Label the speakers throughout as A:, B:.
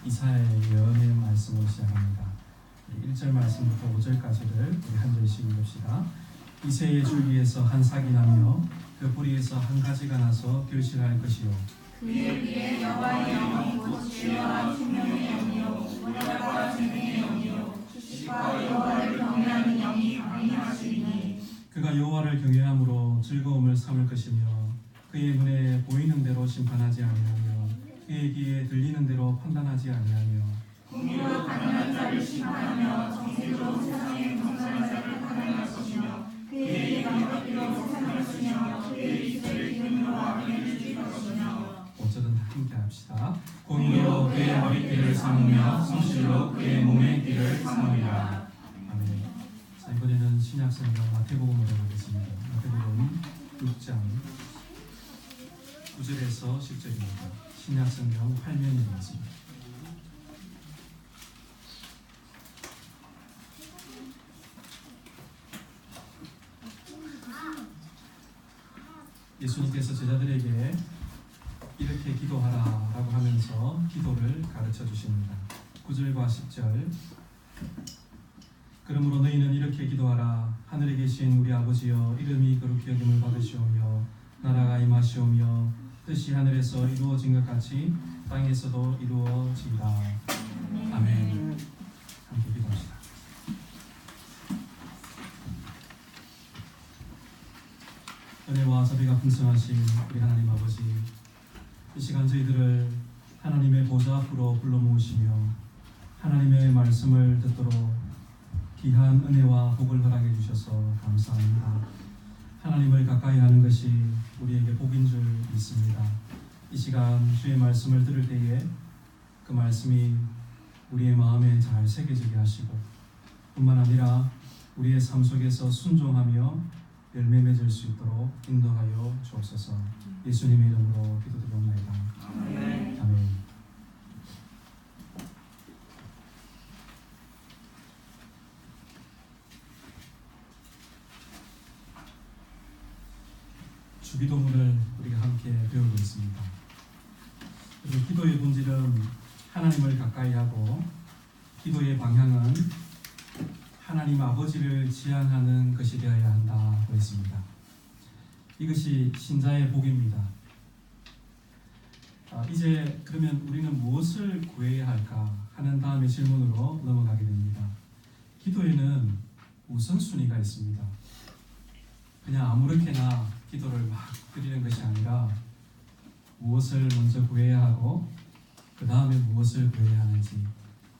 A: 이사야의 예언의 말씀을 시작합니다. 1절 말씀부터 5절까지를 우리 한 절씩 읽읍시다. 이새의 줄기에서 한 싹이 나며 그 뿌리에서 한 가지가 나서 결실할 것이요
B: 그의 위에 여호와의 영이 곧 진리와 생명의 영이요 원력과 진리의 영이요 주식과 여호와를 경외하는 영이 강림하시리니
A: 그가 여호와를 경외함으로 즐거움을 삼을 것이며 그의 눈에 보이는 대로 심판하지 아니하며 그의 귀에 들리는 대로 판단하지 아니하며
B: 공의로 가난한 자를 심판하며 정직으로 세상의 경건한 자를 판단할 것이며 그의 입을 걷기로 세상을 쓰며 그의 입술을 기름으로 악인을 죽일 것이며
A: 5절은 다 함께 합시다. 공의로 그의 머리띠를 삼으며 성실로 그의 몸의 띠를 삼으리라. 아멘. 자, 이번에는 신약성경 마태복음으로 보겠습니다. 마태복음 6장 9절에서 10절입니다. 신약성경 8면이 되겠습니다. 예수님께서 제자들에게 이렇게 기도하라라고 하면서 기도를 가르쳐 주십니다. 9절과 10절. 그러므로 너희는 이렇게 기도하라. 하늘에 계신 우리 아버지여, 이름이 거룩히 여김을 받으시오며 나라가 임하시오며 뜻이 하늘에서 이루어진 것 같이 땅에서도 이루어지이다. 아멘. 함께 기도합시다. 은혜와 자비가 풍성하신 우리 하나님 아버지, 이 시간 저희들을 하나님의 보좌 앞으로 불러 모으시며 하나님의 말씀을 듣도록 귀한 은혜와 복을 허락해 주셔서 감사합니다. 하나님을 가까이 하는 것이 우리에게 복인 줄 믿습니다. 이 시간 주의 말씀을 들을 때에 그 말씀이 우리의 마음에 잘 새겨지게 하시고 뿐만 아니라 우리의 삶 속에서 순종하며 열매 맺을 수 있도록 인도하여 주옵소서. 예수님의 이름으로 기도드리옵나이다.
B: 아멘.
A: 아멘. 주기도문을 우리가 함께 배우고 있습니다. 그리고 기도의 본질은 하나님을 가까이 하고 기도의 방향은 하나님 아버지를 지향하는 것이 되어야 한다고 했습니다. 이것이 신자의 복입니다. 이제 그러면 우리는 무엇을 구해야 할까 하는 다음의 질문으로 넘어가게 됩니다. 기도에는 우선순위가 있습니다. 그냥 아무렇게나 기도를 막 드리는 것이 아니라 무엇을 먼저 구해야 하고 그 다음에 무엇을 구해야 하는지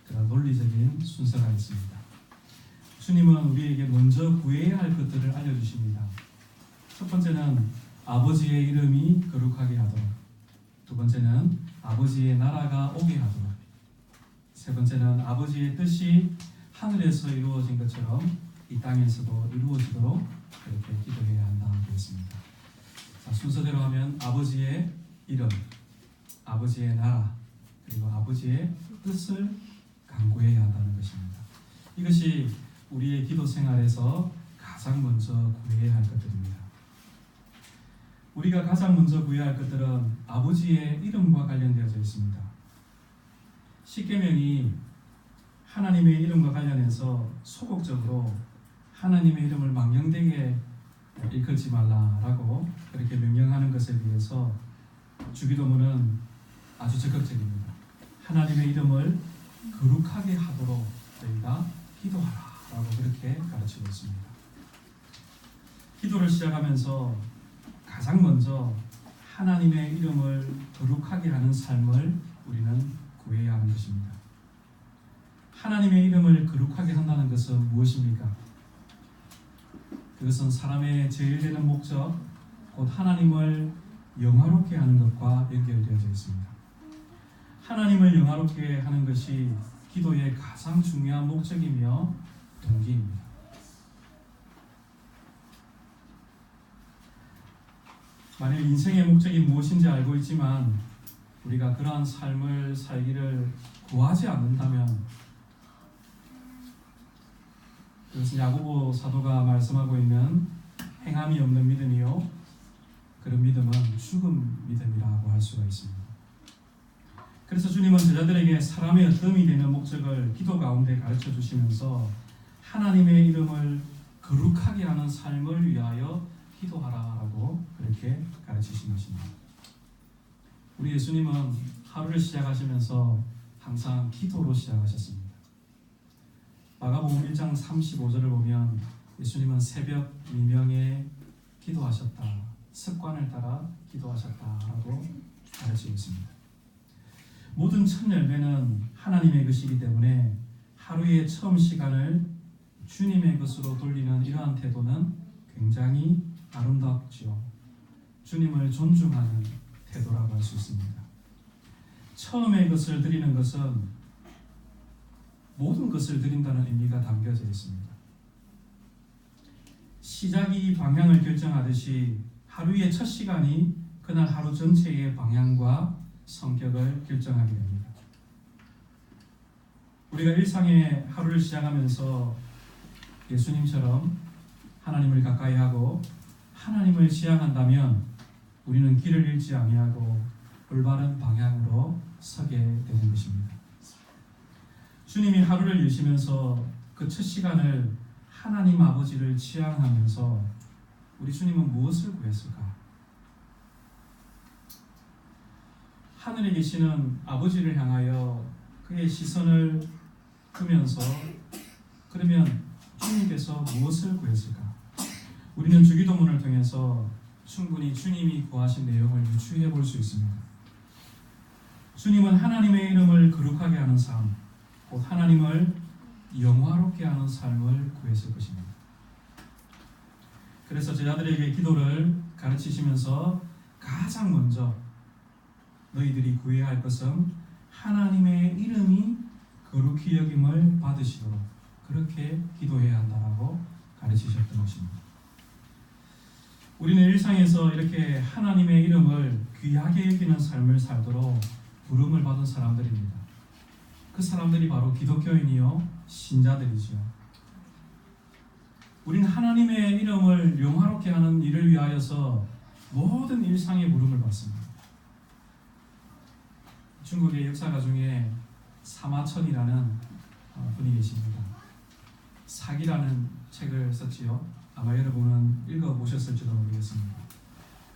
A: 그런 논리적인 순서가 있습니다. 주님은 우리에게 먼저 구해야 할 것들을 알려주십니다. 첫 번째는 아버지의 이름이 거룩하게 하도록, 두 번째는 아버지의 나라가 오게 하도록, 세 번째는 아버지의 뜻이 하늘에서 이루어진 것처럼 이 땅에서도 이루어지도록 그렇게 기도해야 한다고 했습니다. 자, 순서대로 하면 아버지의 이름, 아버지의 나라, 그리고 아버지의 뜻을 간구해야 한다는 것입니다. 이것이 우리의 기도 생활에서 가장 먼저 구해야 할 것들입니다. 우리가 가장 먼저 구해야 할 것들은 아버지의 이름과 관련되어져 있습니다. 십계명이 하나님의 이름과 관련해서 소극적으로 하나님의 이름을 망령되게 일컬지 말라라고 그렇게 명령하는 것에 비해서 주기도문은 아주 적극적입니다. 하나님의 이름을 거룩하게 하도록 저희가 기도하라 라고 그렇게 가르치고 있습니다. 기도를 시작하면서 가장 먼저 하나님의 이름을 거룩하게 하는 삶을 우리는 구해야 하는 것입니다. 하나님의 이름을 거룩하게 한다는 것은 무엇입니까? 그것은 사람의 제일 되는 목적, 곧 하나님을 영화롭게 하는 것과 연결되어져 있습니다. 하나님을 영화롭게 하는 것이 기도의 가장 중요한 목적이며 동기입니다. 만일 인생의 목적이 무엇인지 알고 있지만 우리가 그러한 삶을 살기를 구하지 않는다면 그것은 야고보 사도가 말씀하고 있는 행함이 없는 믿음이요 그런 믿음은 죽은 믿음이라고 할 수가 있습니다. 그래서 주님은 제자들에게 사람의 어뜸이 되는 목적을 기도 가운데 가르쳐 주시면서 하나님의 이름을 거룩하게 하는 삶을 위하여 기도하라라고 그렇게 가르치신 것입니다. 우리 예수님은 하루를 시작하시면서 항상 기도로 시작하셨습니다. 마가복음 1장 35절을 보면 예수님은 새벽 미명에 기도하셨다. 습관을 따라 기도하셨다라고 가르치고 있습니다. 모든 첫 열매는 하나님의 것이기 때문에 하루의 처음 시간을 주님의 것으로 돌리는 이러한 태도는 굉장히 아름답지요. 주님을 존중하는 태도라고 할 수 있습니다. 처음의 것을 드리는 것은 모든 것을 드린다는 의미가 담겨져 있습니다. 시작이 방향을 결정하듯이 하루의 첫 시간이 그날 하루 전체의 방향과 성격을 결정하게 됩니다. 우리가 일상의 하루를 시작하면서 예수님처럼 하나님을 가까이 하고 하나님을 지향한다면 우리는 길을 잃지 아니하고 올바른 방향으로 서게 되는 것입니다. 주님이 하루를 여시면서 그 첫 시간을 하나님 아버지를 지향하면서 우리 주님은 무엇을 구했을까? 하늘에 계시는 아버지를 향하여 그의 시선을 두면서 그러면 주님께서 무엇을 구했을까? 우리는 주기도문을 통해서 충분히 주님이 구하신 내용을 유추해 볼 수 있습니다. 주님은 하나님의 이름을 거룩하게 하는 삶, 곧 하나님을 영화롭게 하는 삶을 구했을 것입니다. 그래서 제자들에게 기도를 가르치시면서 가장 먼저 너희들이 구해야 할 것은 하나님의 이름이 거룩히 여김을 받으시도록 그렇게 기도해야 한다라고 가르치셨던 것입니다. 우리는 일상에서 이렇게 하나님의 이름을 귀하게 여기는 삶을 살도록 부름을 받은 사람들입니다. 그 사람들이 바로 기독교인이요 신자들이죠. 우리는 하나님의 이름을 영화롭게 하는 일을 위하여서 모든 일상의 부름을 받습니다. 중국의 역사가 중에 사마천이라는 분이 계십니다. 사기라는 책을 썼지요. 아마 여러분은 읽어보셨을지도 모르겠습니다.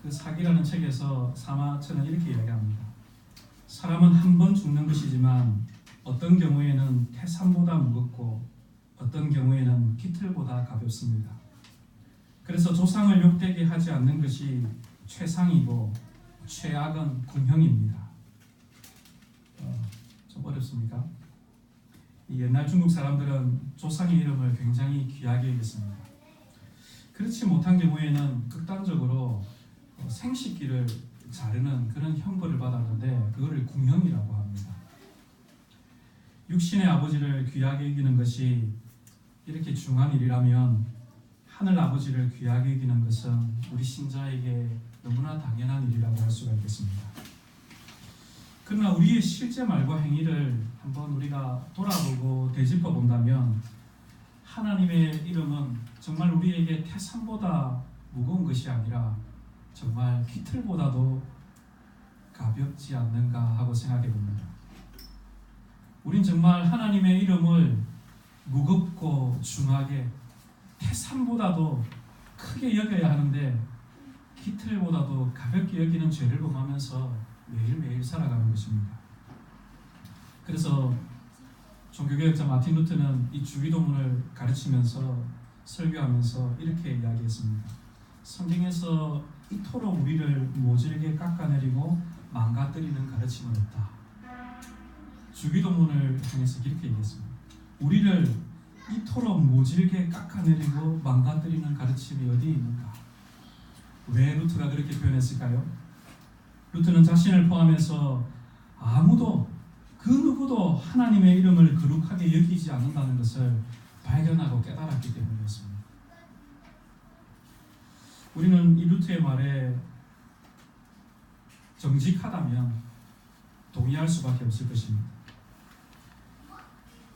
A: 그 사기라는 책에서 사마천은 이렇게 이야기합니다. 사람은 한 번 죽는 것이지만 어떤 경우에는 태산보다 무겁고 어떤 경우에는 깃털보다 가볍습니다. 그래서 조상을 욕되게 하지 않는 것이 최상이고 최악은 궁형입니다. 좀 어렵습니까? 이 옛날 중국 사람들은 조상의 이름을 굉장히 귀하게 여겼습니다. 그렇지 못한 경우에는 극단적으로 생식기를 자르는 그런 형벌을 받았는데 그거를 궁형이라고 합니다. 육신의 아버지를 귀하게 여기는 것이 이렇게 중한 일이라면 하늘 아버지를 귀하게 여기는 것은 우리 신자에게 너무나 당연한 일이라고 할 수가 있겠습니다. 그러나 우리의 실제 말과 행위를 한번 우리가 돌아보고 되짚어 본다면 하나님의 이름은 정말 우리에게 태산보다 무거운 것이 아니라 정말 깃털보다도 가볍지 않는가 하고 생각해 봅니다. 우린 정말 하나님의 이름을 무겁고 중하게 태산보다도 크게 여겨야 하는데 깃털보다도 가볍게 여기는 죄를 범하면서 매일매일 살아가는 것입니다. 그래서 종교개혁자 마틴 루터는 이 주기도문을 가르치면서 설교하면서 이렇게 이야기했습니다. 성경에서 이토록 우리를 모질게 깎아내리고 망가뜨리는 가르침은 없다. 주기도문을 통해서 이렇게 얘기했습니다. 우리를 이토록 모질게 깎아내리고 망가뜨리는 가르침이 어디에 있는가? 왜 루터가 그렇게 표현했을까요? 루터는 자신을 포함해서 아무도 그 누구도 하나님의 이름을 거룩하게 여기지 않는다는 것을 발견하고 깨달았기 때문이었습니다. 우리는 이 루터의 말에 정직하다면 동의할 수밖에 없을 것입니다.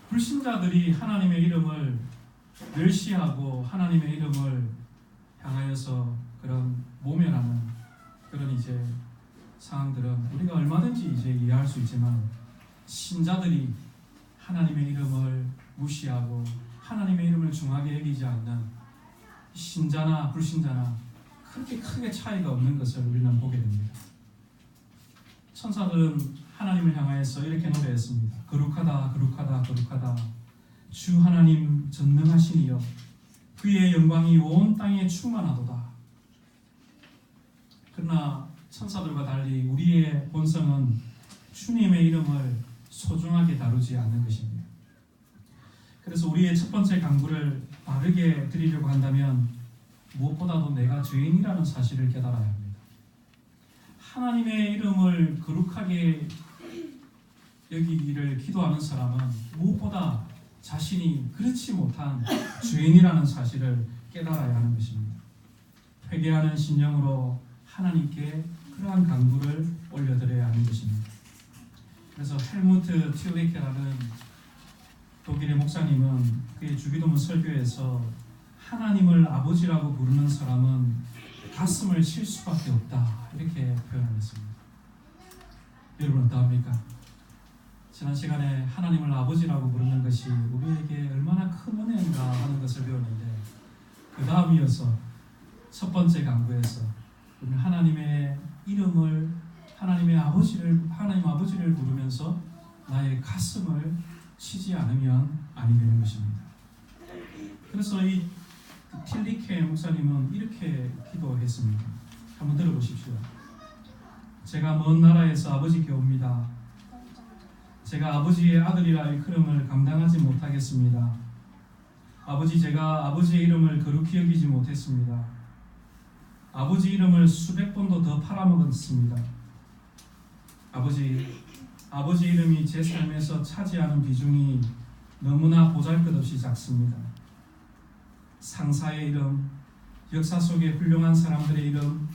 A: 불신자들이 하나님의 이름을 멸시하고 하나님의 이름을 향하여서 그런 모면하는 그런 이제 상황들은 우리가 얼마든지 이제 이해할 수 있지만 신자들이 하나님의 이름을 무시하고 하나님의 이름을 중하게 여기지 않는 신자나 불신자나 그렇게 크게 차이가 없는 것을 우리는 보게 됩니다. 천사들은 하나님을 향하여서 이렇게 노래했습니다. 거룩하다 거룩하다 거룩하다 주 하나님 전능하시니여 그의 영광이 온 땅에 충만하도다. 그러나 천사들과 달리 우리의 본성은 주님의 이름을 소중하게 다루지 않는 것입니다. 그래서 우리의 첫 번째 강구를 바르게 드리려고 한다면 무엇보다도 내가 죄인이라는 사실을 깨달아야 합니다. 하나님의 이름을 거룩하게 여기기를 기도하는 사람은 무엇보다 자신이 그렇지 못한 죄인이라는 사실을 깨달아야 하는 것입니다. 회개하는 심령으로 하나님께 그러한 간구를 올려드려야 하는 것입니다. 그래서 헬무트 틸리케라는 독일의 목사님은 그의 주기도문 설교에서 하나님을 아버지라고 부르는 사람은 가슴을 칠 수밖에 없다 이렇게 표현했습니다. 여러분 어떠합니까? 지난 시간에 하나님을 아버지라고 부르는 것이 우리에게 얼마나 큰 은혜인가 하는 것을 배웠는데 그 다음이어서 첫 번째 강구에서 우리는 하나님의 이름을 하나님 아버지를 부르면서 나의 가슴을 치지 않으면 아니 되는 것입니다. 그래서 이 틸리케 목사님은 이렇게 기도했습니다. 한번 들어보십시오. 제가 먼 나라에서 아버지께 옵니다. 제가 아버지의 아들이라 일컬음을 감당하지 못하겠습니다. 아버지, 제가 아버지의 이름을 거룩히 여기지 못했습니다. 아버지 이름을 수백 번도 더 팔아먹었습니다. 아버지 이름이 제 삶에서 차지하는 비중이 너무나 보잘것없이 작습니다. 상사의 이름, 역사 속의 훌륭한 사람들의 이름,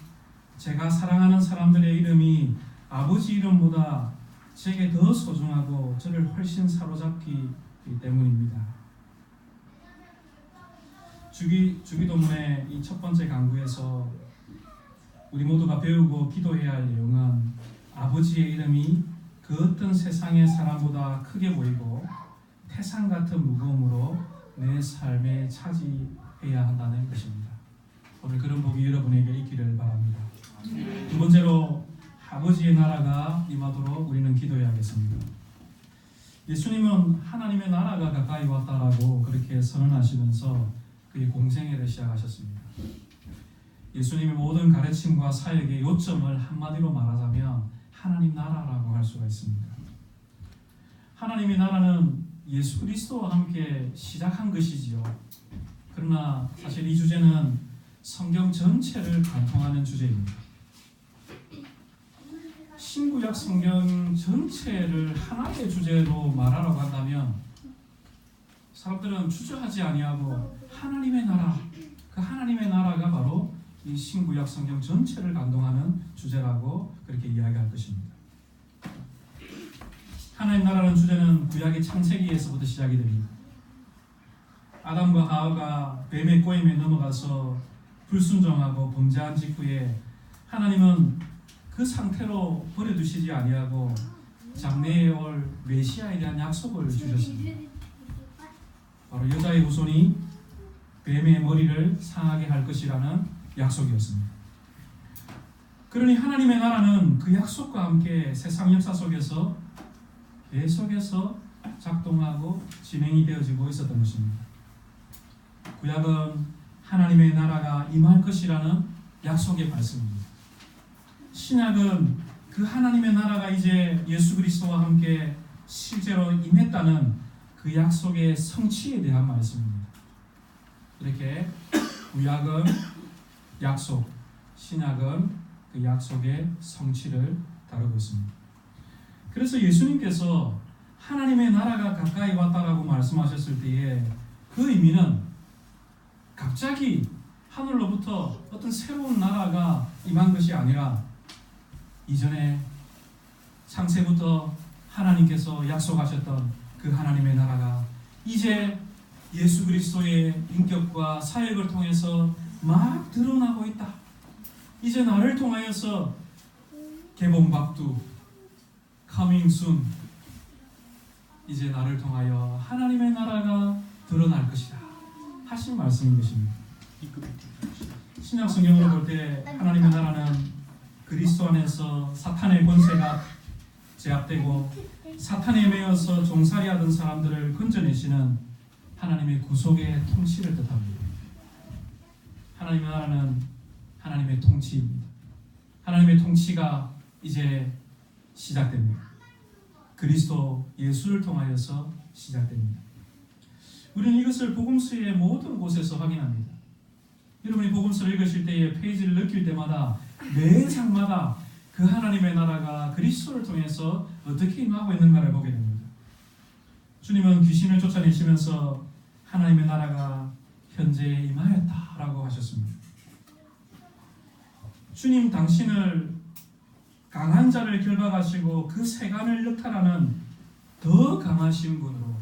A: 제가 사랑하는 사람들의 이름이 아버지 이름보다 제게 더 소중하고 저를 훨씬 사로잡기 때문입니다. 주기도문의 이 첫 번째 강구에서 우리 모두가 배우고 기도해야 할 내용은 아버지의 이름이 그 어떤 세상의 사람보다 크게 보이고 태산 같은 무거움으로 내 삶에 차지해야 한다는 것입니다. 오늘 그런 복이 여러분에게 있기를 바랍니다. 두 번째로 아버지의 나라가 임하도록 우리는 기도해야겠습니다. 예수님은 하나님의 나라가 가까이 왔다라고 그렇게 선언하시면서 그의 공생애를 시작하셨습니다. 예수님의 모든 가르침과 사역의 요점을 한마디로 말하자면 하나님 나라라고 할 수가 있습니다. 하나님의 나라는 예수 그리스도와 함께 시작한 것이지요. 그러나 사실 이 주제는 성경 전체를 관통하는 주제입니다. 신구약 성경 전체를 하나의 주제로 말하라고 한다면 사람들은 주저하지 아니하고 하나님의 나라, 그 하나님의 나라가 바로 이 신구약 성경 전체를 감동하는 주제라고 그렇게 이야기할 것입니다. 하나님 나라는 주제는 구약의 창세기에서부터 시작이 됩니다. 아담과 하와가 뱀의 꼬임에 넘어가서 불순종하고 범죄한 직후에 하나님은 그 상태로 버려두시지 아니하고 장래에 올 메시아에 대한 약속을 주셨습니다. 바로 여자의 후손이 뱀의 머리를 상하게 할 것이라는 약속이었습니다. 그러니 하나님의 나라는 그 약속과 함께 세상 역사 속에서 계속해서 작동하고 진행이 되어지고 있었던 것입니다. 구약은 하나님의 나라가 임할 것이라는 약속의 말씀입니다. 신약은 그 하나님의 나라가 이제 예수 그리스도와 함께 실제로 임했다는 그 약속의 성취에 대한 말씀입니다. 이렇게 구약은 약속, 신약은 그 약속의 성취를 다루고 있습니다. 그래서 예수님께서 하나님의 나라가 가까이 왔다라고 말씀하셨을 때에 그 의미는 갑자기 하늘로부터 어떤 새로운 나라가 임한 것이 아니라 이전에 창세부터 하나님께서 약속하셨던 그 하나님의 나라가 이제 예수 그리스도의 인격과 사역을 통해서 막 드러나고 있다. 이제 나를 통하여서 개봉박두, coming soon, 이제 나를 통하여 하나님의 나라가 드러날 것이다 하신 말씀인 것입니다. 신약 성경으로 볼 때 하나님의 나라는 그리스도 안에서 사탄의 권세가 제압되고 사탄에 매여서 종살이하던 사람들을 건져내시는 하나님의 구속의 통치를 뜻합니다. 하나님의 나라는 하나님의 통치입니다. 하나님의 통치가 이제 시작됩니다. 그리스도 예수를 통하여서 시작됩니다. 우리는 이것을 복음서의 모든 곳에서 확인합니다. 여러분이 복음서를 읽으실 때에 페이지를 느낄 때마다 매 장마다 그 하나님의 나라가 그리스도를 통해서 어떻게 임하고 있는가를 보게 됩니다. 주님은 귀신을 쫓아내시면서 하나님의 나라가 현재 임하였다라고 하셨습니다. 주님 당신을 강한 자를 결박하시고 그 세간을 역탈하는 더 강하신 분으로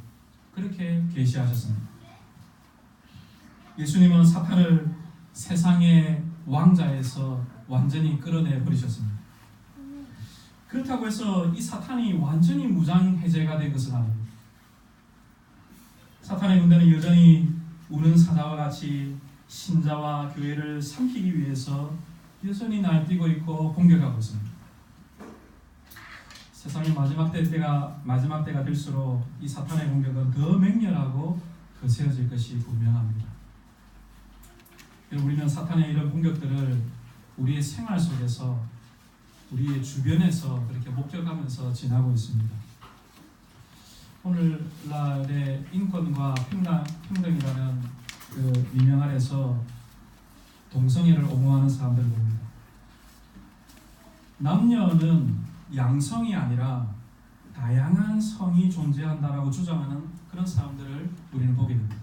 A: 그렇게 계시하셨습니다. 예수님은 사탄을 세상의 왕자에서 완전히 끌어내 버리셨습니다. 그렇다고 해서 이 사탄이 완전히 무장해제가 된 것은 아닙니다. 사탄의 군대는 여전히 우는 사자와 같이 신자와 교회를 삼키기 위해서 여전히 날뛰고 있고 공격하고 있습니다. 세상의 마지막 때가 될수록 이 사탄의 공격은 더 맹렬하고 거세어질 것이 분명합니다. 우리는 사탄의 이런 공격들을 우리의 생활 속에서 우리의 주변에서 그렇게 목격하면서 지나고 있습니다. 오늘날의 인권과 평등이라는 그 미명 아래서 동성애를 옹호하는 사람들 봅니다. 남녀는 양성이 아니라 다양한 성이 존재한다라고 주장하는 그런 사람들을 우리는 보게 됩니다.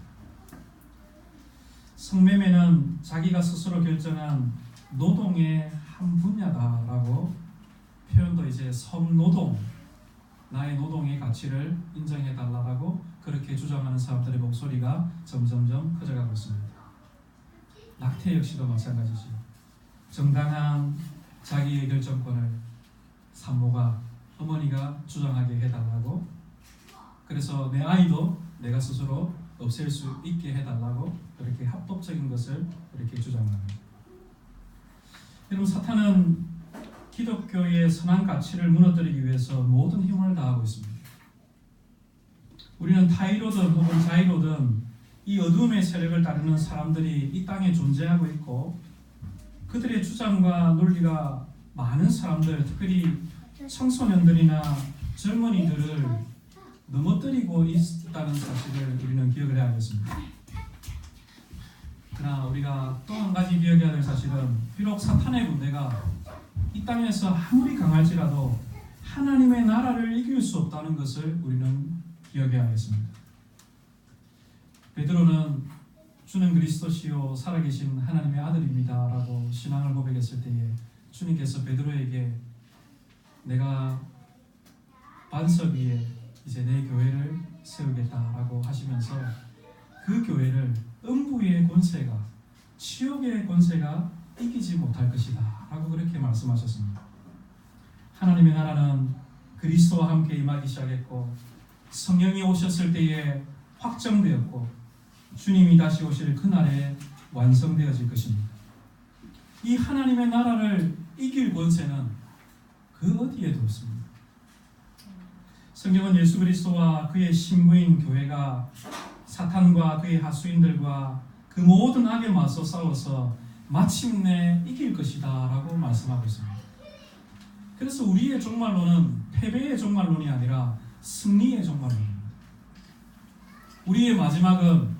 A: 성매매는 자기가 스스로 결정한 노동의 한 분야다라고 표현도 이제 성노동, 나의 노동의 가치를 인정해달라고 그렇게 주장하는 사람들의 목소리가 점점점 커져가고 있습니다. 낙태 역시도 마찬가지죠. 정당한 자기의 결정권을 산모가, 어머니가 주장하게 해달라고, 그래서 내 아이도 내가 스스로 없앨 수 있게 해달라고 그렇게 합법적인 것을 그렇게 주장합니다. 여러분, 사탄은 기독교의 선한 가치를 무너뜨리기 위해서 모든 힘을 다하고 있습니다. 우리는 타이로든 혹은 자이로든 이 어둠의 세력을 따르는 사람들이 이 땅에 존재하고 있고, 그들의 주장과 논리가 많은 사람들, 특별히 청소년들이나 젊은이들을 넘어뜨리고 있다는 사실을 우리는 기억을 해야겠습니다. 그러나 우리가 또 한 가지 기억해야 될 사실은, 비록 사탄의 군대가 이 땅에서 아무리 강할지라도 하나님의 나라를 이길 수 없다는 것을 우리는 기억해야겠습니다. 베드로는 주는 그리스도시요 살아계신 하나님의 아들입니다 라고 신앙을 고백했을 때에 주님께서 베드로에게 내가 반석 위에 이제 내 교회를 세우겠다라고 하시면서 그 교회를 음부의 권세가, 지옥의 권세가 이기지 못할 것이다 라고 그렇게 말씀하셨습니다. 하나님의 나라는 그리스도와 함께 임하기 시작했고, 성령이 오셨을 때에 확정되었고, 주님이 다시 오실 그날에 완성되어질 것입니다. 이 하나님의 나라를 이길 권세는 그 어디에도 없습니다. 성경은 예수 그리스도와 그의 신부인 교회가 사탄과 그의 하수인들과 그 모든 악에 맞서 싸워서 마침내 이길 것이다 라고 말씀하고 있습니다. 그래서 우리의 종말론은 패배의 종말론이 아니라 승리의 종말론입니다. 우리의 마지막은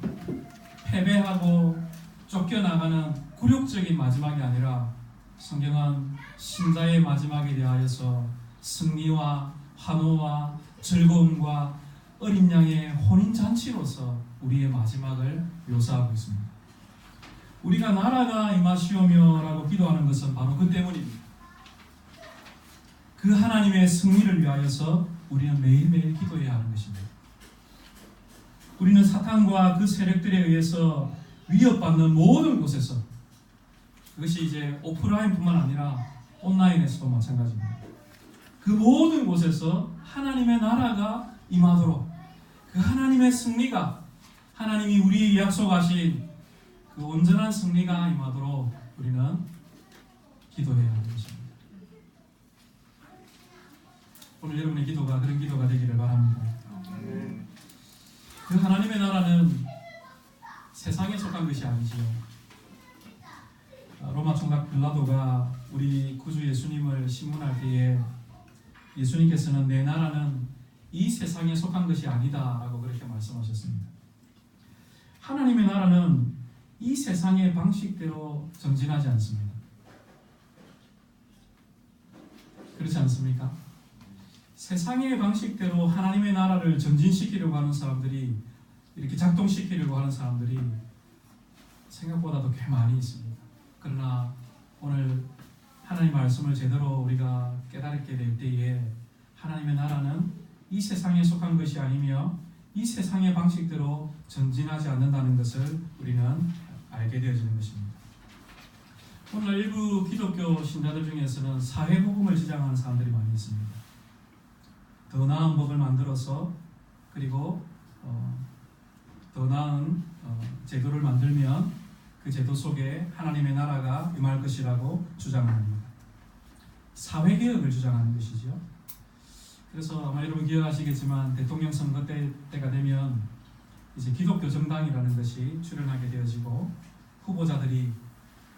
A: 패배하고 쫓겨나가는 굴욕적인 마지막이 아니라, 성경은 신자의 마지막에 대하여서 승리와 환호와 즐거움과 어린 양의 혼인잔치로서 우리의 마지막을 묘사하고 있습니다. 우리가 나라가 임하시오며 라고 기도하는 것은 바로 그 때문입니다. 그 하나님의 승리를 위하여서 우리는 매일매일 기도해야 하는 것입니다. 우리는 사탄과 그 세력들에 의해서 위협받는 모든 곳에서, 그것이 이제 오프라인뿐만 아니라 온라인에서도 마찬가지입니다. 그 모든 곳에서 하나님의 나라가 임하도록, 그 하나님의 승리가, 하나님이 우리에게 약속하신 그 온전한 승리가 임하도록 우리는 기도해야 하는 것입니다. 오늘 여러분의 기도가 그런 기도가 되기를 바랍니다. 그 하나님의 나라는 세상에 속한 것이 아니지요. 로마 총각 빌라도가 우리 구주 예수님을 신문할 때에 예수님께서는 내 나라는 이 세상에 속한 것이 아니다 라고 그렇게 말씀하셨습니다. 하나님의 나라는 이 세상의 방식대로 전진하지 않습니다. 그렇지 않습니까? 세상의 방식대로 하나님의 나라를 전진시키려고 하는 사람들이, 이렇게 작동시키려고 하는 사람들이 생각보다도 꽤 많이 있습니다. 그러나 오늘 하나님 말씀을 제대로 우리가 깨닫게 될 때에 하나님의 나라는 이 세상에 속한 것이 아니며 이 세상의 방식대로 전진하지 않는다는 것을 우리는 알게 되어지는 것입니다. 오늘 일부 기독교 신자들 중에서는 사회복음을 주장하는 사람들이 많이 있습니다. 더 나은 법을 만들어서, 그리고 더 나은 제도를 만들면 그 제도 속에 하나님의 나라가 임할 것이라고 주장합니다. 사회개혁을 주장하는 것이죠. 그래서 아마 여러분 기억하시겠지만 대통령 선거 때가 되면 이제 기독교 정당이라는 것이 출연하게 되어지고, 후보자들이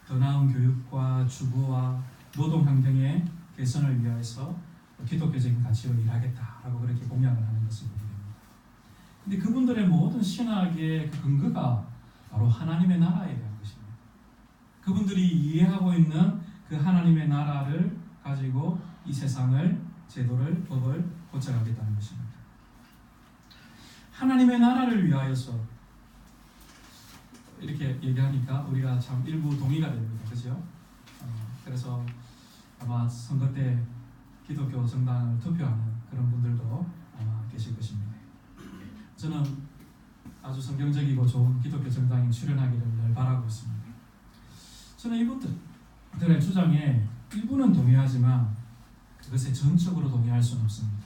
A: 더 나은 교육과 주거와 노동 환경의 개선을 위해서 기독교적인 가치로 일하겠다라고 그렇게 공약을 하는 것을 보게 됩니다. 근데 그분들의 모든 신학의 그 근거가 바로 하나님의 나라에 대한 것입니다. 그분들이 이해하고 있는 그 하나님의 나라를 가지고 이 세상을, 제도를, 법을 고쳐가겠다는 것입니다. 하나님의 나라를 위하여서 이렇게 얘기하니까 우리가 참 일부 동의가 됩니다. 그죠? 그래서 아마 선거 때 기독교 정당을 투표하는 그런 분들도 아마 계실 것입니다. 저는 아주 성경적이고 좋은 기독교 정당이 출연하기를 늘 바라고 있습니다. 저는 이분들의 주장에 일부는 동의하지만 그것에 전적으로 동의할 수는 없습니다.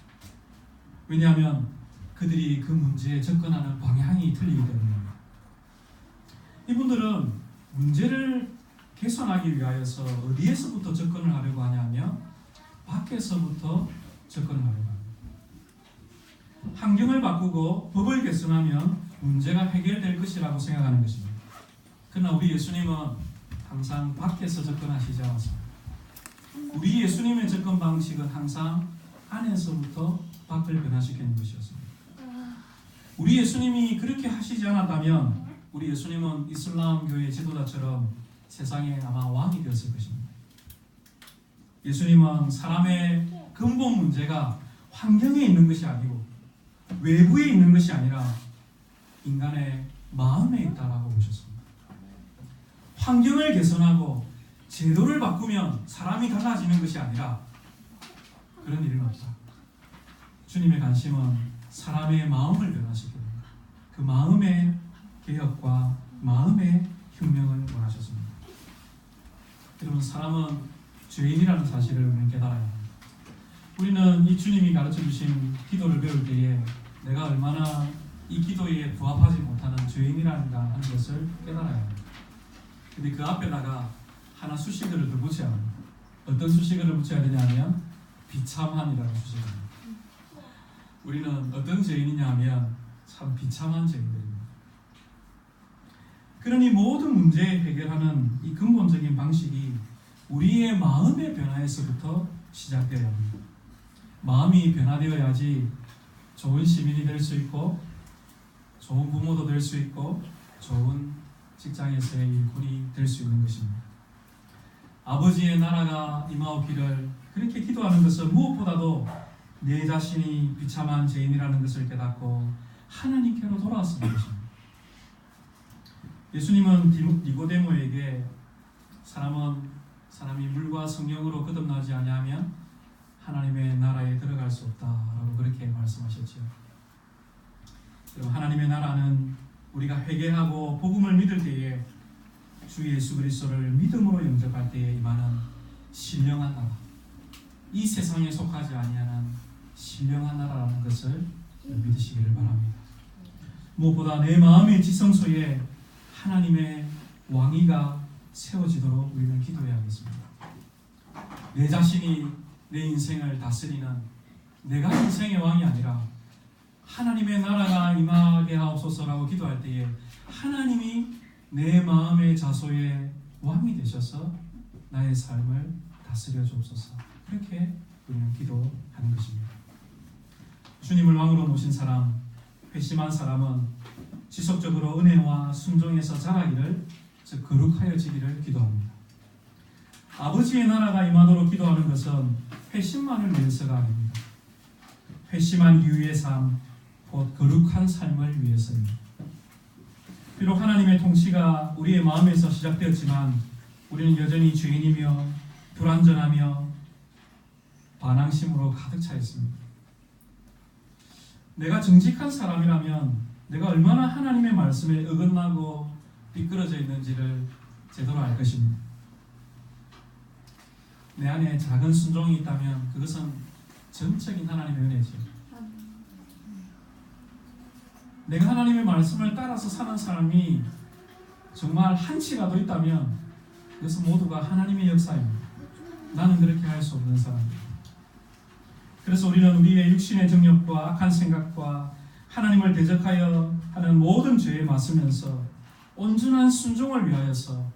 A: 왜냐하면 그들이 그 문제에 접근하는 방향이 틀리기 때문입니다. 이분들은 문제를 개선하기 위하여서 어디에서부터 접근을 하려고 하냐면 밖에서부터 접근을 하려고 합니다. 환경을 바꾸고 법을 개선하면 문제가 해결될 것이라고 생각하는 것입니다. 그러나 우리 예수님은 항상 밖에서 접근하시지 않았습니다. 우리 예수님의 접근 방식은 항상 안에서부터 밖을 변화시키는 것이었습니다. 우리 예수님이 그렇게 하시지 않았다면 우리 예수님은 이슬람교의 지도자처럼 세상에 아마 왕이 되었을 것입니다. 예수님은 사람의 근본 문제가 환경에 있는 것이 아니고 외부에 있는 것이 아니라 인간의 마음에 있다라고 보셨습니다. 환경을 개선하고 제도를 바꾸면 사람이 달라지는 것이 아니라 그런 일은 없다. 주님의 관심은 사람의 마음을 변화시키는 그 마음의 개혁과 마음의 혁명을 원하셨습니다. 여러분, 사람은 죄인이라는 사실을 우리는 깨달아야 합니다. 우리는 이 주님이 가르쳐 주신 기도를 배울 때에 내가 얼마나 이 기도에 부합하지 못하는 죄인이라는가 하는 것을 깨달아야 합니다. 근데 그 앞에다가 하나 수식어를 더 붙여야 합니다. 어떤 수식어를 붙여야 되냐면 비참한이라는 수식어입니다. 우리는 어떤 죄인이냐 하면 참 비참한 죄인들입니다. 그러니 모든 문제 해결하는 이 근본적인 방식이 우리의 마음의 변화에서부터 시작되어야 합니다. 마음이 변화되어야지 좋은 시민이 될 수 있고 좋은 부모도 될 수 있고 좋은 직장에서의 일꾼이 될 수 있는 것입니다. 아버지의 나라가 임하오기를 그렇게 기도하는 것은 무엇보다도 내 자신이 비참한 죄인이라는 것을 깨닫고 하나님께로 돌아왔으면 것입니다. 예수님은 니고데모에게 사람이 물과 성령으로 거듭나지 아니하면 하나님의 나라에 들어갈 수 없다라고 그렇게 말씀하셨죠. 그럼 하나님의 나라는 우리가 회개하고 복음을 믿을 때에 주 예수 그리스도를 믿음으로 영접할 때에 임하는 신령한 나라, 이 세상에 속하지 아니하는 신령한 나라라는 것을 믿으시기를 바랍니다. 무엇보다 내 마음의 지성소에 하나님의 왕위가 세워지도록 우리는 기도해야겠습니다. 내 자신이 내 인생을 다스리는 내가 인생의 왕이 아니라 하나님의 나라가 임하게 하옵소서라고 기도할 때에 하나님이 내 마음의 자소의 왕이 되셔서 나의 삶을 다스려 주옵소서. 그렇게 우리는 기도하는 것입니다. 주님을 왕으로 모신 사람, 회심한 사람은 지속적으로 은혜와 순종에서 자라기를, 즉 거룩하여지기를 기도합니다. 아버지의 나라가 임하도록 기도하는 것은 회심만을 위해서가 아닙니다. 회심한 이후의 삶, 곧 거룩한 삶을 위해서입니다. 비록 하나님의 통치가 우리의 마음에서 시작되었지만 우리는 여전히 죄인이며 불완전하며 반항심으로 가득 차 있습니다. 내가 정직한 사람이라면 내가 얼마나 하나님의 말씀에 어긋나고 비끄러져 있는지를 제대로 알 것입니다. 내 안에 작은 순종이 있다면 그것은 전적인 하나님의 은혜죠. 내가 하나님의 말씀을 따라서 사는 사람이 정말 한치라도 있다면 그것은 모두가 하나님의 역사입니다. 나는 그렇게 할 수 없는 사람입니다. 그래서 우리는 우리의 육신의 정욕과 악한 생각과 하나님을 대적하여 하는 모든 죄에 맞서면서 온전한 순종을 위하여서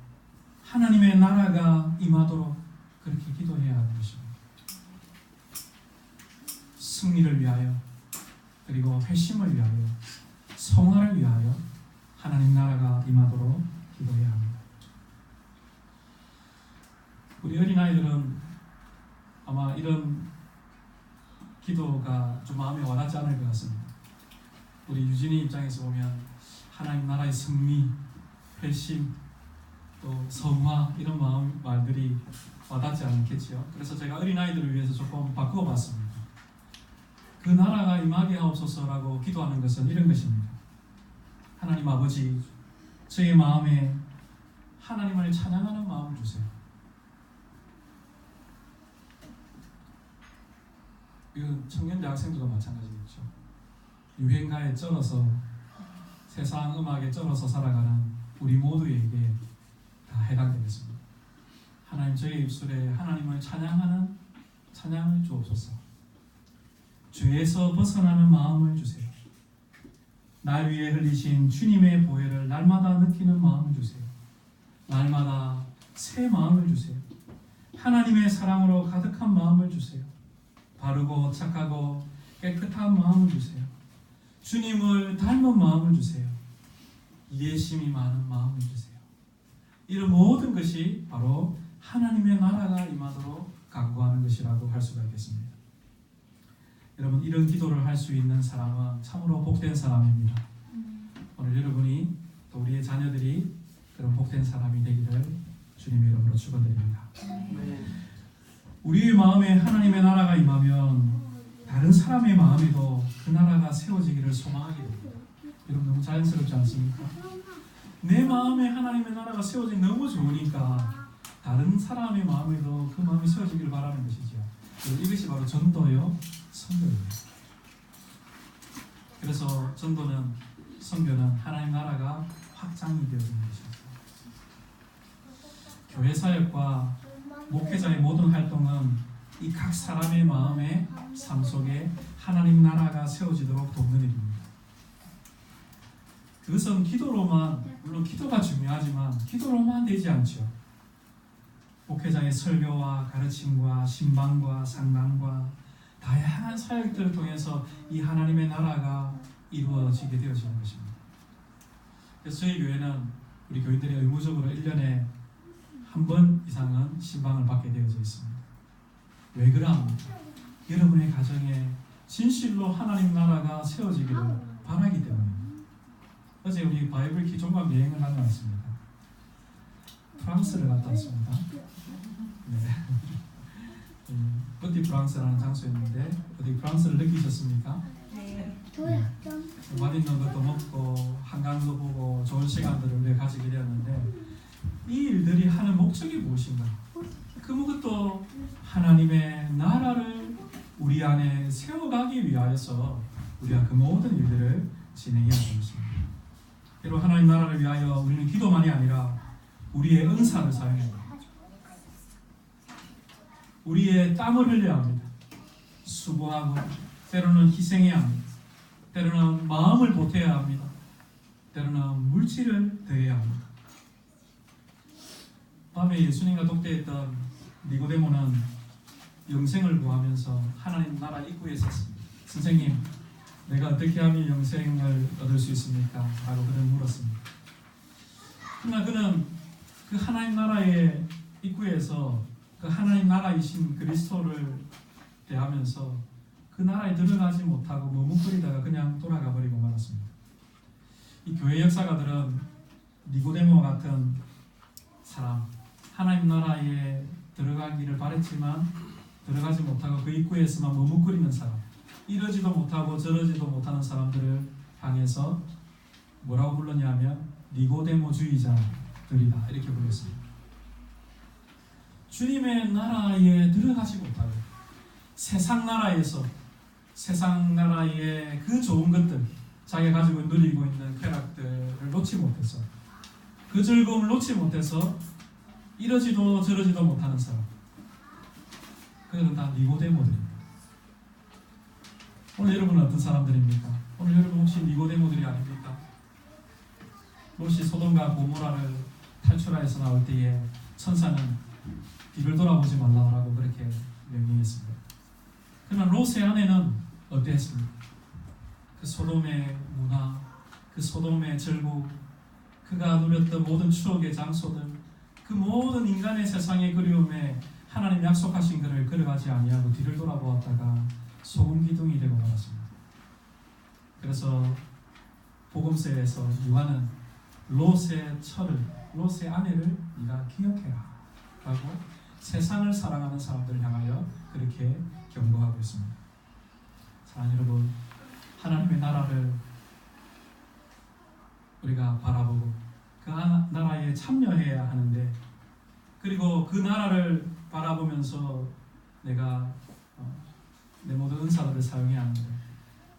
A: 하나님의 나라가 임하도록 그렇게 기도해야 하는 것입니다. 승리를 위하여, 그리고 회심을 위하여, 성화를 위하여 하나님 나라가 임하도록 기도해야 합니다. 우리 어린아이들은 아마 이런 기도가 좀 마음에 와닿지 않을 것 같습니다. 우리 유진이 입장에서 보면 하나님 나라의 승리, 회심, 또 성화 이런 말들이 와닿지 않겠지요. 그래서 제가 어린아이들을 위해서 조금 바꾸어봤습니다. 그 나라가 임하게 하옵소서라고 기도하는 것은 이런 것입니다. 하나님 아버지, 저의 마음에 하나님을 찬양하는 마음을 주세요. 이건 청년대 학생들도 마찬가지겠죠. 유행가에 쩔어서 세상 음악에 쩔어서 살아가는 우리 모두에게 다 해당되겠습니다. 하나님, 저의 입술에 하나님을 찬양하는 찬양을 주옵소서. 죄에서 벗어나는 마음을 주세요. 날 위해 흘리신 주님의 보혈을 날마다 느끼는 마음을 주세요. 날마다 새 마음을 주세요. 하나님의 사랑으로 가득한 마음을 주세요. 바르고 착하고 깨끗한 마음을 주세요. 주님을 닮은 마음을 주세요. 이해심이 많은 마음을 주세요. 이런 모든 것이 바로 하나님의 나라가 임하도록 간구하는 것이라고 할 수가 있겠습니다. 여러분, 이런 기도를 할 수 있는 사람은 참으로 복된 사람입니다. 오늘 여러분이 또 우리의 자녀들이 그런 복된 사람이 되기를 주님의 이름으로 축원드립니다. 우리의 마음에 하나님의 나라가 임하면 다른 사람의 마음에도 그 나라가 세워지기를 소망하게 됩니다. 여러분, 너무 자연스럽지 않습니까? 내 마음에 하나님의 나라가 세워지기 너무 좋으니까 다른 사람의 마음에도 그 마음이 세워지기를 바라는 것이죠. 이것이 바로 전도요, 선교입니다. 그래서 전도는, 선교는 하나님 나라가 확장이 되어지는 것입니다. 교회 사역과 목회자의 모든 활동은 이 각 사람의 마음의 삶 속에 하나님 나라가 세워지도록 돕는 일입니다. 그것은 기도로만, 물론 기도가 중요하지만 기도로만 되지 않죠. 목회자의 설교와 가르침과 신방과 상담과 다양한 사역들을 통해서 이 하나님의 나라가 이루어지게 되어지는 것입니다. 그래서 저희 교회는 우리 교인들이 의무적으로 1년에 한 번 이상은 신방을 받게 되어져 있습니다. 왜 그러합니까? 여러분의 가정에 진실로 하나님 나라가 세워지기를 바라기 때문입니다. 어제 우리 바이블키 종합 여행을 다녀왔습니다. 프랑스를 갔다 왔습니다. 네. 어디 프랑스라는 장소였는데 어디 프랑스를 느끼셨습니까? 네. 맛있는 것도 먹고 한강도 보고 좋은 시간들을 우리가 가지게 되었는데 이 일들이 하는 목적이 무엇인가? 그것도 하나님의 나라를 우리 안에 세워가기 위하여서 우리가 그 모든 일들을 진행해야 하는 것입니다. 여러분, 하나님 나라를 위하여 우리는 기도만이 아니라 우리의 은사를 사용해야 합니다. 우리의 땀을 흘려야 합니다. 수고하고 때로는 희생해야 합니다. 때로는 마음을 보태야 합니다. 때로는 물질을 드려야 합니다. 밤에 예수님과 독대했던 니고데모는 영생을 구하면서 하나님 나라 입구에 섰습니다. 선생님, 내가 어떻게 하면 영생을 얻을 수 있습니까? 라고 그는 물었습니다. 그러나 그는 그 하나님 나라의 입구에서 그 하나님 나라이신 그리스도를 대하면서 그 나라에 들어가지 못하고 머뭇거리다가 그냥 돌아가 버리고 말았습니다. 이 교회 역사가들은 니고데모와 같은 사람, 하나님 나라에 들어가기를 바랬지만 들어가지 못하고 그 입구에서만 머뭇거리는 사람, 이러지도 못하고 저러지도 못하는 사람들을 향해서 뭐라고 불렀냐면 니고데모주의자들이다, 이렇게 불렀습니다. 주님의 나라에 들어가지 못하고 세상 나라에서 세상 나라의 그 좋은 것들, 자기가 가지고 누리고 있는 쾌락들을 놓지 못해서, 그 즐거움을 놓지 못해서 이러지도 저러지도 못하는 사람, 그들은 다 니고데모들입니다. 오늘 여러분은 어떤 사람들입니까? 오늘 여러분 혹시 니고데모들이 아닙니까? 롯이 소돔과 고모라를 탈출하여서 나올 때에 천사는 뒤를 돌아보지 말라고 그렇게 명령했습니다. 그러나 롯의 아내는 어땠습니까? 그 소돔의 문화, 그 소돔의 즐거움, 그가 누렸던 모든 추억의 장소들, 그 모든 인간의 세상의 그리움에 하나님 약속하신 것을 걸어가지 아니하고 뒤를 돌아보았다가 소금 기둥이 되고 말았습니다. 그래서 복음서에서 요한은 롯의 처를, 롯의 아내를 네가 기억해라 라고 세상을 사랑하는 사람들을 향하여 그렇게 경고하고 있습니다. 사랑하는 여러분, 하나님의 나라를 우리가 바라보고 그 나라에 참여해야 하는데, 그리고 그 나라를 바라보면서 내가 내 모든 은사들을 사용해야 하는데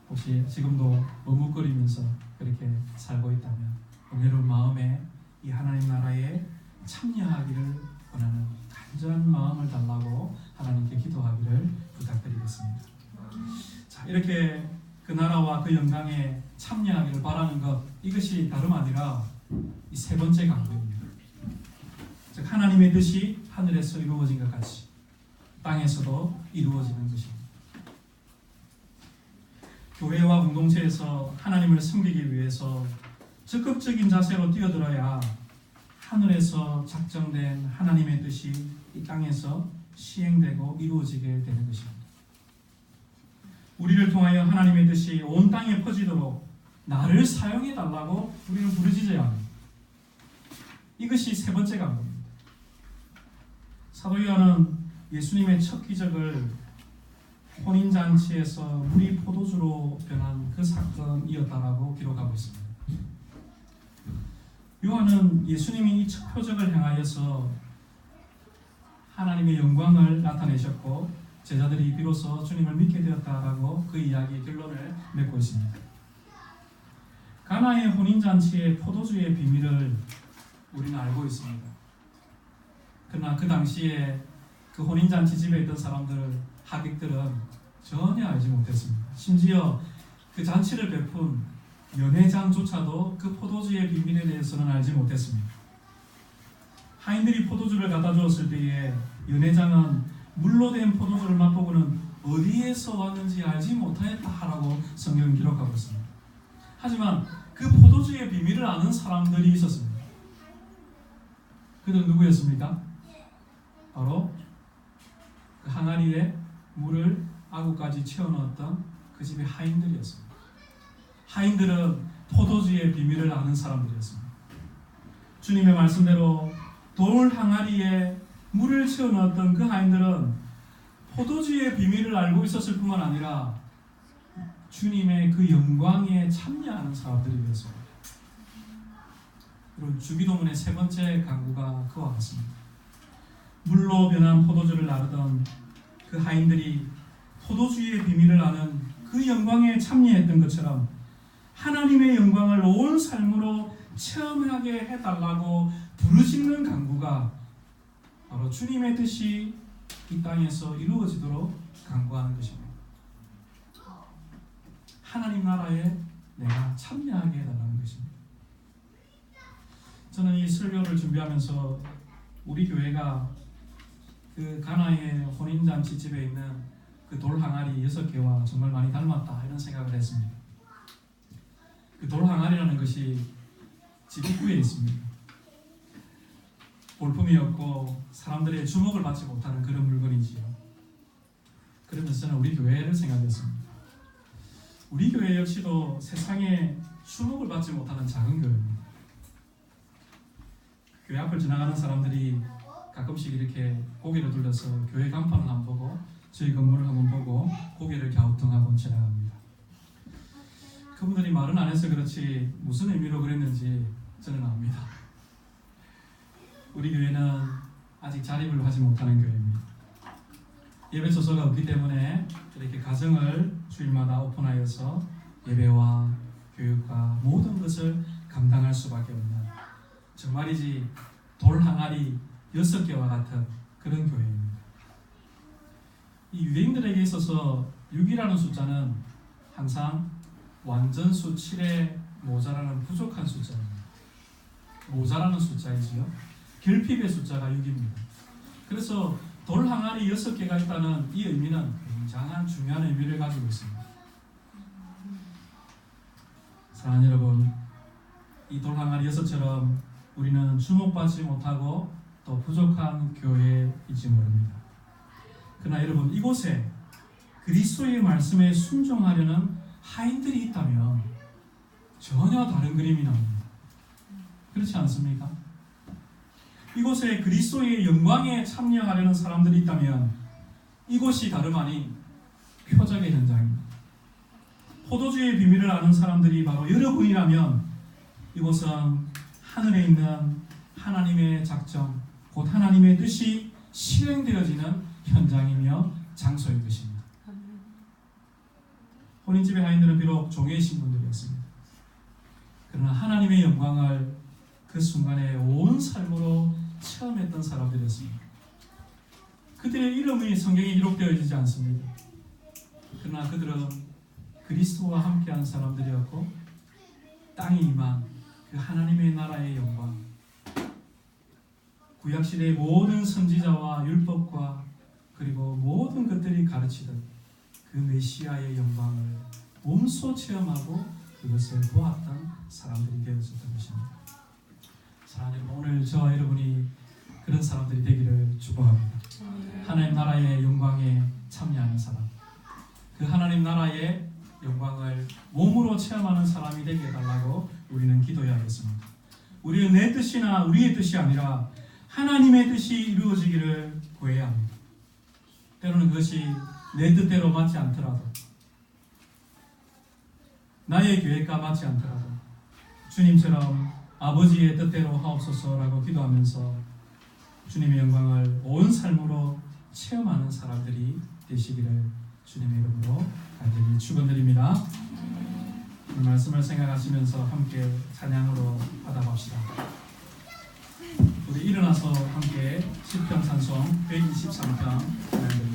A: 혹시 지금도 머뭇거리면서 그렇게 살고 있다면 여러분 마음에 이 하나님 나라에 참여하기를 원하는 간절한 마음을 달라고 하나님께 기도하기를 부탁드리겠습니다. 자, 이렇게 그 나라와 그 영광에 참여하기를 바라는 것, 이것이 다름 아니라 이 세 번째 강구입니다. 즉 하나님의 뜻이 하늘에서 이루어진 것 같이 땅에서도 이루어지는 것입니다. 교회와 공동체에서 하나님을 섬기기 위해서 적극적인 자세로 뛰어들어야 하늘에서 작정된 하나님의 뜻이 이 땅에서 시행되고 이루어지게 되는 것입니다. 우리를 통하여 하나님의 뜻이 온 땅에 퍼지도록 나를 사용해 달라고 우리는 부르짖어야 합니다. 이것이 세 번째 강구입니다. 사도 요한은 예수님의 첫 기적을 혼인잔치에서 물이 포도주로 변한 그 사건이었다라고 기록하고 있습니다. 요한은 예수님이 이 첫 표적을 행하여서 하나님의 영광을 나타내셨고 제자들이 비로소 주님을 믿게 되었다라고 그 이야기의 결론을 맺고 있습니다. 가나의 혼인잔치의 포도주의 비밀을 우리는 알고 있습니다. 그러나 그 당시에 그 혼인잔치 집에 있던 사람들을, 하객들은 전혀 알지 못했습니다. 심지어 그 잔치를 베푼 연회장조차도 그 포도주의 비밀에 대해서는 알지 못했습니다. 하인들이 포도주를 갖다 주었을 때에 연회장은 물로 된 포도주를 맛보고는 어디에서 왔는지 알지 못하였다라고 성경은 기록하고 있습니다. 하지만 그 포도주의 비밀을 아는 사람들이 있었습니다. 그들은 누구였습니까? 바로 그 항아리에 물을 아구까지 채워넣었던 그 집의 하인들이었습니다. 하인들은 포도주의 비밀을 아는 사람들이었습니다. 주님의 말씀대로 돌 항아리에 물을 채워넣었던 그 하인들은 포도주의 비밀을 알고 있었을 뿐만 아니라 주님의 그 영광에 참여하는 사람들이었습니다. 여러분, 주기도문의 세 번째 강구가 그와 같습니다. 물로 변한 포도주를 나르던 그 하인들이 포도주의 비밀을 아는 그 영광에 참여했던 것처럼 하나님의 영광을 온 삶으로 체험하게 해달라고 부르짖는 간구가 바로 주님의 뜻이 이 땅에서 이루어지도록 간구하는 것입니다. 하나님 나라에 내가 참여하게 해달라는 것입니다. 저는 이 설교를 준비하면서 우리 교회가 그 가나의 혼인잔치 집에 있는 그 돌 항아리 6개와 정말 많이 닮았다 이런 생각을 했습니다. 그 돌 항아리라는 것이 집 입구에 있습니다. 볼품이 없고 사람들의 주목을 받지 못하는 그런 물건이지요. 그러면서 저는 우리 교회를 생각했습니다. 우리 교회 역시도 세상에 주목을 받지 못하는 작은 교회입니다. 교회 앞을 지나가는 사람들이 가끔씩 이렇게 고개를 돌려서 교회 간판을 한번 보고 저희 건물을 한번 보고 고개를 갸우뚱하고 지나갑니다. 그분들이 말은 안 해서 그렇지 무슨 의미로 그랬는지 저는 압니다. 우리 교회는 아직 자립을 하지 못하는 교회입니다. 예배 소서가 없기 때문에 이렇게 가정을 주일마다 오픈하여서 예배와 교육과 모든 것을 감당할 수밖에 없는 정말이지 돌 항아리 6개와 같은 그런 교회입니다. 이 유대인들에게 있어서 6이라는 숫자는 항상 완전수 7에 모자라는 부족한 숫자입니다. 모자라는 숫자이지요. 결핍의 숫자가 6입니다. 그래서 돌 항아리 6개가 있다는 이 의미는 굉장한 중요한 의미를 가지고 있습니다. 사랑하는 여러분, 이 돌 항아리 6처럼 우리는 주목받지 못하고 또 부족한 교회이지 모릅니다. 그러나 여러분, 이곳에 그리스도의 말씀에 순종하려는 하인들이 있다면 전혀 다른 그림이 나옵니다. 그렇지 않습니까? 이곳에 그리스도의 영광에 참여하려는 사람들이 있다면 이곳이 다름 아닌 표적의 현장입니다. 포도주의 비밀을 아는 사람들이 바로 여러분이라면 이곳은 하늘에 있는 하나님의 작정, 곧 하나님의 뜻이 실행되어지는 현장이며 장소인 것입니다. 혼인집의 하인들은 비록 종의 신분들이었습니다. 그러나 하나님의 영광을 그 순간에 온 삶으로 체험했던 사람들이었습니다. 그들의 이름이 성경에 기록되어지지 않습니다. 그러나 그들은 그리스도와 함께한 사람들이었고 땅에 임한 그 하나님의 나라의 영광, 구약시대의 모든 선지자와 율법과 그리고 모든 것들이 가르치던 그 메시아의 영광을 몸소 체험하고 그것을 보았던 사람들이 되었었던 것입니다. 사랑하는 여러분, 오늘 저와 여러분이 그런 사람들이 되기를 축복합니다. 하나님 나라의 영광에 참여하는 사람, 그 하나님 나라의 영광을 몸으로 체험하는 사람이 되게 해달라고 우리는 기도해야겠습니다. 우리는 내 뜻이나 우리의 뜻이 아니라 하나님의 뜻이 이루어지기를 구해야 합니다. 때로는 그것이 내 뜻대로 맞지 않더라도, 나의 계획과 맞지 않더라도 주님처럼 아버지의 뜻대로 하옵소서라고 기도하면서 주님의 영광을 온 삶으로 체험하는 사람들이 되시기를 주님의 이름으로 간절히 축원드립니다. 오늘 말씀을 생각하시면서 함께 찬양으로 받아봅시다. 우리 일어나서 함께 시편 찬송 123편 찬양드립니다.